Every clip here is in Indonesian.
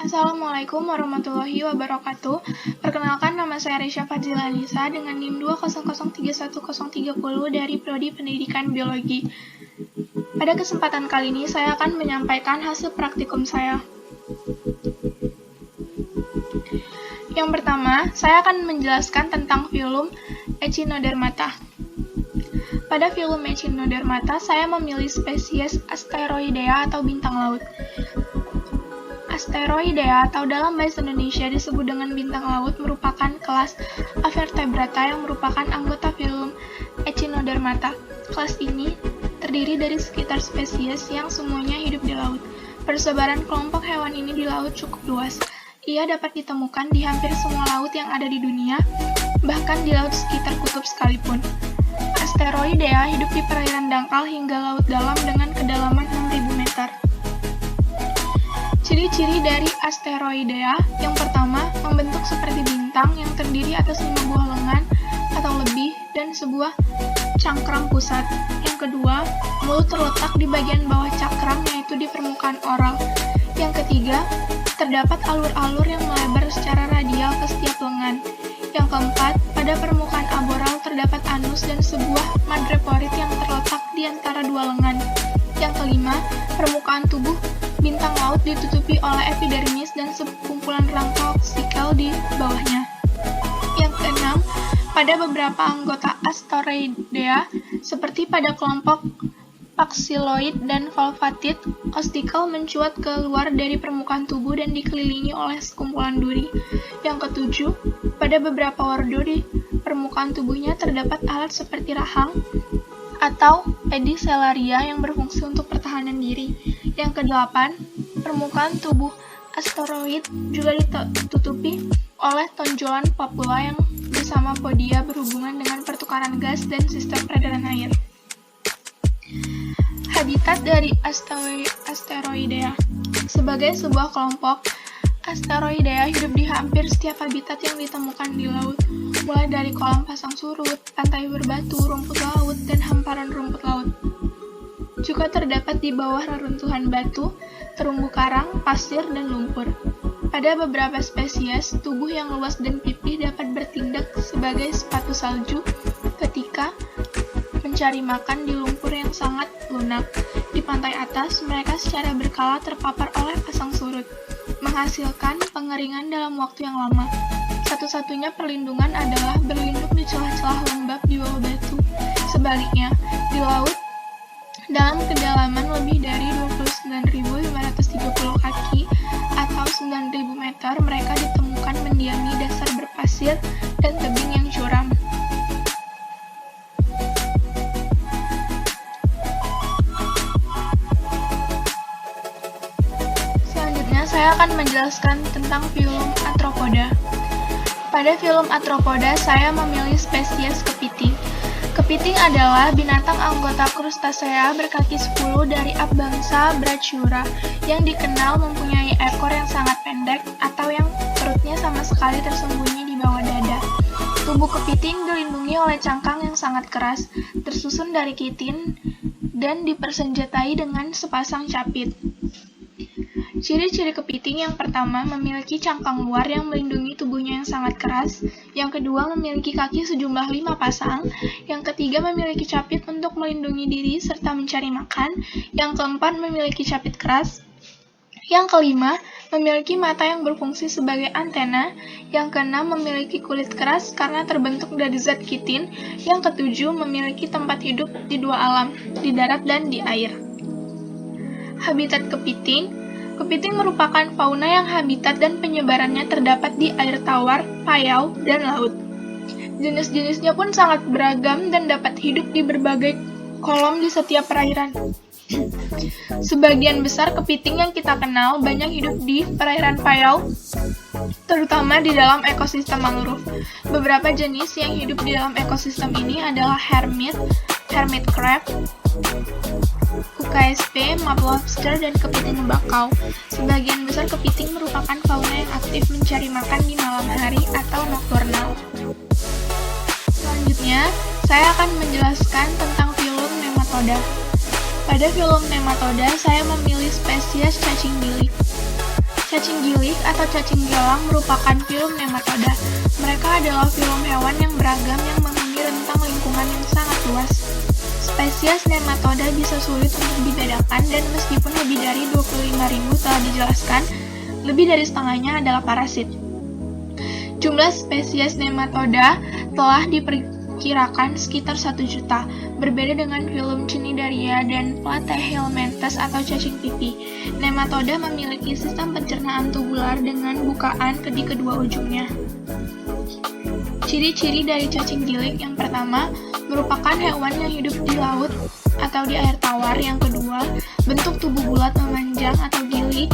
Assalamualaikum warahmatullahi wabarakatuh. Perkenalkan, nama saya Risha Fadzila Nisa dengan NIM 200310330 dari Prodi Pendidikan Biologi. Pada kesempatan kali ini, saya akan menyampaikan hasil praktikum saya. Yang pertama, saya akan menjelaskan tentang filum Echinodermata. Pada filum Echinodermata, saya memilih spesies Asteroidea atau bintang laut. Asteroidea atau dalam bahasa Indonesia disebut dengan bintang laut merupakan kelas Avertebrata yang merupakan anggota filum Echinodermata. Kelas ini terdiri dari sekitar spesies yang semuanya hidup di laut. Persebaran kelompok hewan ini di laut cukup luas. Ia dapat ditemukan di hampir semua laut yang ada di dunia, bahkan di laut sekitar kutub sekalipun. Asteroidea hidup di perairan dangkal hingga laut dalam dengan kedalaman 6.000 meter. Ciri-ciri dari asteroidea, yang pertama, membentuk seperti bintang yang terdiri atas 5 buah lengan atau lebih dan sebuah cangkram pusat. Yang kedua, mulut terletak di bagian bawah cakram, yaitu di permukaan oral. Yang ketiga, terdapat alur-alur yang melebar secara radial ke setiap lengan. Yang keempat, pada permukaan aboral terdapat anus dan sebuah madreporit yang terletak di antara dua lengan. Yang kelima, permukaan tubuh bintang laut ditutupi oleh epidermis dan sekumpulan rangka oksikel di bawahnya. Yang keenam, pada beberapa anggota Asteroidea, seperti pada kelompok Paxilloid dan Volvatid, ostikel mencuat keluar dari permukaan tubuh dan dikelilingi oleh sekumpulan duri. Yang ketujuh, pada beberapa ordo di permukaan tubuhnya terdapat alat seperti rahang atau pedicelaria yang berfungsi untuk pertahanan diri. Yang kedelapan, permukaan tubuh asteroid juga ditutupi oleh tonjolan papula yang bersama podia berhubungan dengan pertukaran gas dan sistem peredaran air. Habitat dari Asteroidea. Sebagai sebuah kelompok, Asteroidea hidup di hampir setiap habitat yang ditemukan di laut, mulai dari kolam pasang surut, pantai berbatu, rumput laut, dan hamparan rumput laut. Juga terdapat di bawah reruntuhan batu, terumbu karang, pasir, dan lumpur. Pada beberapa spesies, tubuh yang luas dan pipih dapat bertindak sebagai sepatu salju ketika mencari makan di lumpur yang sangat lunak. Di pantai atas, mereka secara berkala terpapar oleh pasang surut, menghasilkan pengeringan dalam waktu yang lama. Satu-satunya perlindungan adalah berlindung di celah-celah lembab di bawah batu. Sebaliknya, di laut, dalam kedalaman lebih dari 29.530 kaki atau 9.000 meter, mereka ditemukan mendiami dasar berpasir dan tebing yang curam. Selanjutnya, saya akan menjelaskan tentang filum Arthropoda. Pada filum Arthropoda, saya memilih spesies kepiting. Kepiting adalah binatang anggota Crustacea berkaki 10 dari abbangsa Brachyura yang dikenal mempunyai ekor yang sangat pendek atau yang perutnya sama sekali tersembunyi di bawah dada. Tubuh kepiting dilindungi oleh cangkang yang sangat keras, tersusun dari kitin, dan dipersenjatai dengan sepasang capit. Ciri-ciri kepiting yang pertama memiliki cangkang luar yang melindungi tubuhnya yang sangat keras, yang kedua memiliki kaki sejumlah 5 pasang, yang ketiga memiliki capit untuk melindungi diri serta mencari makan, yang keempat memiliki capit keras, yang kelima memiliki mata yang berfungsi sebagai antena, yang keenam memiliki kulit keras karena terbentuk dari zat kitin, yang ketujuh memiliki tempat hidup di dua alam, di darat dan di air. Habitat kepiting. Kepiting merupakan fauna yang habitat dan penyebarannya terdapat di air tawar, payau, dan laut. Jenis-jenisnya pun sangat beragam dan dapat hidup di berbagai kolom di setiap perairan. Sebagian besar kepiting yang kita kenal banyak hidup di perairan payau, terutama di dalam ekosistem mangrove. Beberapa jenis yang hidup di dalam ekosistem ini adalah hermit crab, UKSP, mud lobster, dan kepiting bakau. Sebagian besar kepiting merupakan fauna yang aktif mencari makan di malam hari atau nokturnal. Selanjutnya, saya akan menjelaskan tentang filum Nematoda. Pada filum Nematoda, saya memilih spesies cacing bilik. Cacing gilik atau cacing gelang merupakan filum nematoda. Mereka adalah filum hewan yang beragam yang mempunyai rentang lingkungan yang sangat luas. Spesies nematoda bisa sulit untuk dibedakan dan meskipun lebih dari 25.000 telah dijelaskan, lebih dari setengahnya adalah parasit. Jumlah spesies nematoda telah diperkirakan sekitar 1 juta, berbeda dengan filum Cnidaria dan Platyhelminthes atau cacing pipi. Nematoda memiliki sistem pencernaan tubular dengan bukaan di kedua ujungnya. Ciri-ciri dari cacing gilik: yang pertama, merupakan hewan yang hidup di laut atau di air tawar. Yang kedua, bentuk tubuh bulat memanjang atau gilik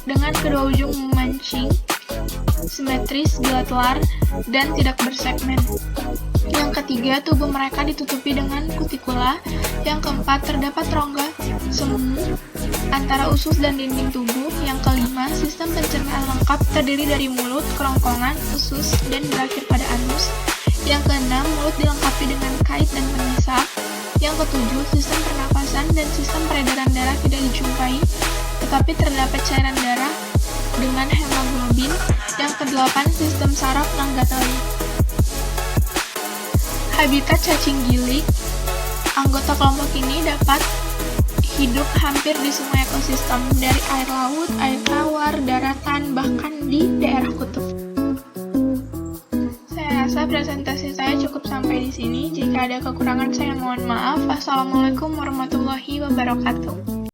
dengan kedua ujung memancing, simetris, bilateral, dan tidak bersegmen. Yang ketiga, tubuh mereka ditutupi dengan kutikula. Yang keempat, terdapat rongga semu antara usus dan dinding tubuh. Yang kelima, sistem pencernaan lengkap terdiri dari mulut, kerongkongan, usus, dan berakhir pada anus. Yang keenam, mulut dilengkapi dengan kait dan pengisap. Yang ketujuh, sistem pernapasan dan sistem peredaran darah tidak dijumpai, tetapi terdapat cairan darah dengan hemoglobin. Yang kedelapan, sistem saraf non-gateli. Habitat cacing gilik: anggota kelompok ini dapat hidup hampir di semua ekosistem, dari air laut, air tawar, daratan, bahkan di daerah kutub. Saya rasa presentasi saya cukup sampai di sini. Jika ada kekurangan, saya mohon maaf. Wassalamualaikum warahmatullahi wabarakatuh.